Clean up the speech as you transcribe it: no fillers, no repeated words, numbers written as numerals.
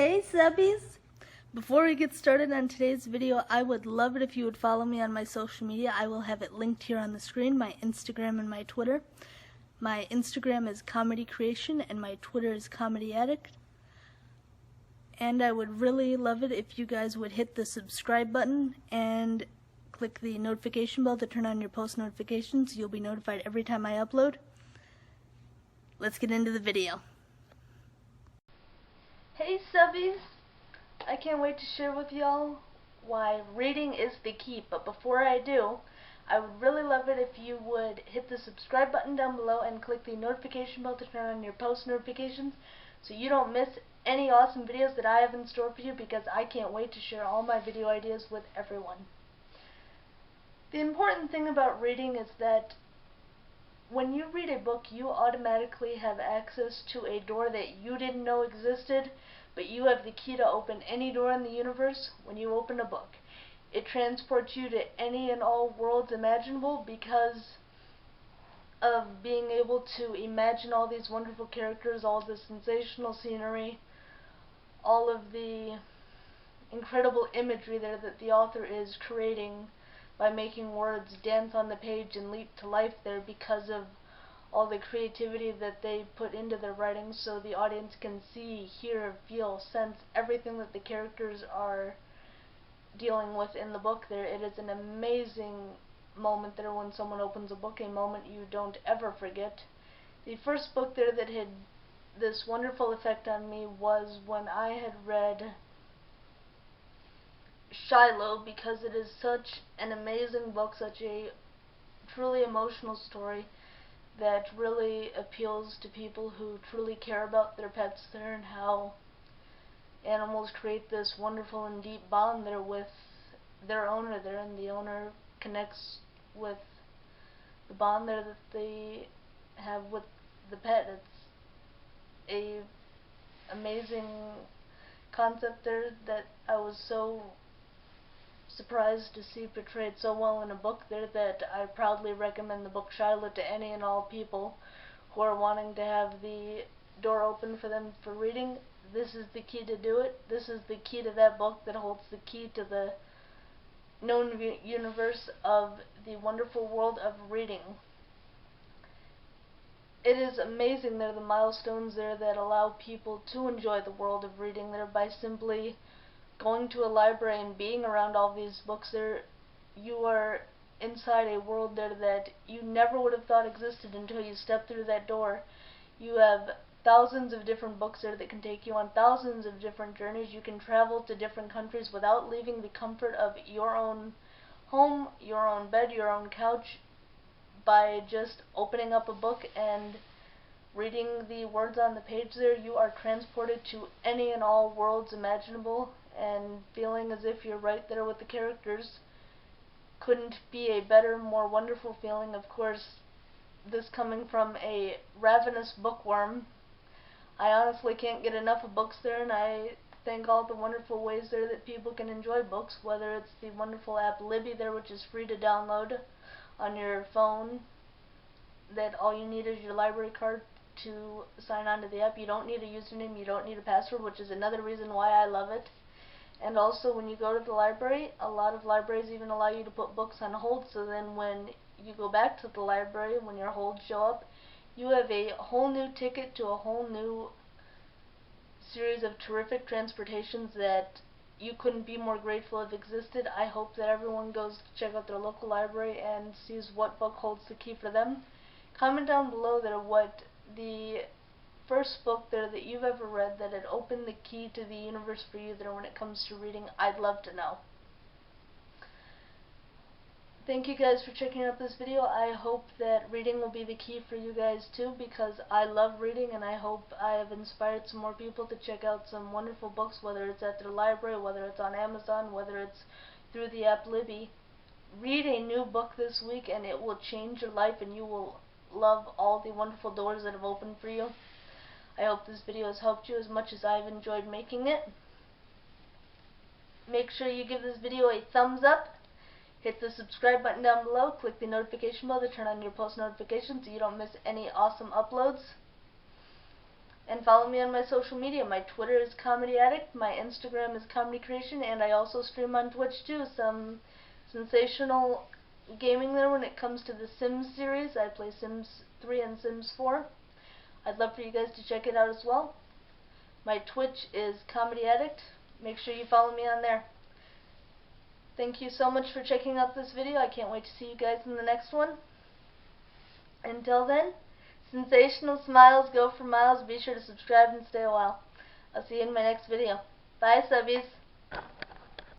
Hey subbies! Before we get started on today's video, I would love it if you would follow me on my social media. I will have it linked here on the screen, my Instagram and my Twitter. My Instagram is Comedy Creation and my Twitter is Comedy Addict. And I would really love it if you guys would hit the subscribe button and click the notification bell to turn on your post notifications. You'll be notified every time I upload. Let's get into the video. Hey subbies! I can't wait to share with y'all why reading is the key, but before I do, I would really love it if you would hit the subscribe button down below and click the notification bell to turn on your post notifications so you don't miss any awesome videos that I have in store for you, because I can't wait to share all my video ideas with everyone. The important thing about reading is that when you read a book, you automatically have access to a door that you didn't know existed, but you have the key to open any door in the universe when you open a book. It transports you to any and all worlds imaginable because of being able to imagine all these wonderful characters, all the sensational scenery, all of the incredible imagery there that the author is creating by making words dance on the page and leap to life there because of all the creativity that they put into their writing, so the audience can see, hear, feel, sense everything that the characters are dealing with in the book there. It is an amazing moment there when someone opens a book, a moment you don't ever forget. The first book there that had this wonderful effect on me was when I had read Shiloh, because it is such an amazing book, such a truly emotional story that really appeals to people who truly care about their pets there, and how animals create this wonderful and deep bond there with their owner there, and the owner connects with the bond there that they have with the pet. It's a amazing concept there that I was so surprised to see portrayed so well in a book there, that I proudly recommend the book Shiloh to any and all people who are wanting to have the door open for them for reading. This is the key to do it. This is the key to that book that holds the key to the known universe of the wonderful world of reading. It is amazing there, the milestones there that allow people to enjoy the world of reading there by simply going to a library and being around all these books there. You are inside a world there that you never would have thought existed until you step through that door. You have thousands of different books there that can take you on thousands of different journeys. You can travel to different countries without leaving the comfort of your own home, your own bed, your own couch, by just opening up a book and reading the words on the page there. You are transported to any and all worlds imaginable and feeling as if you're right there with the characters. Couldn't be a better, more wonderful feeling. Of course, this coming from a ravenous bookworm, I honestly can't get enough of books there, and I thank all the wonderful ways there that people can enjoy books, whether it's the wonderful app Libby there, which is free to download on your phone, that all you need is your library card to sign on to the app. You don't need a username, you don't need a password, which is another reason why I love it. And also, when you go to the library, a lot of libraries even allow you to put books on hold, so then when you go back to the library, when your holds show up, you have a whole new ticket to a whole new series of terrific transportations that you couldn't be more grateful have existed. I hope that everyone goes to check out their local library and sees what book holds the key for them. Comment down below there what the first book there that you've ever read that had opened the key to the universe for you there when it comes to reading. I'd love to know. Thank you guys for checking out this video. I hope that reading will be the key for you guys too, because I love reading, and I hope I have inspired some more people to check out some wonderful books, whether it's at their library, whether it's on Amazon, whether it's through the app Libby. Read a new book this week and it will change your life, and you will love all the wonderful doors that have opened for you. I hope this video has helped you as much as I've enjoyed making it. Make sure you give this video a thumbs up. Hit the subscribe button down below. Click the notification bell to turn on your post notifications so you don't miss any awesome uploads. And follow me on my social media. My Twitter is Comedy Addict, my Instagram is Comedy Creation, and I also stream on Twitch too. Some sensational gaming there when it comes to the Sims series. I play Sims 3 and Sims 4. I'd love for you guys to check it out as well. My Twitch is Comedy Addict. Make sure you follow me on there. Thank you so much for checking out this video. I can't wait to see you guys in the next one. Until then, sensational smiles go for miles. Be sure to subscribe and stay a while. I'll see you in my next video. Bye, subbies.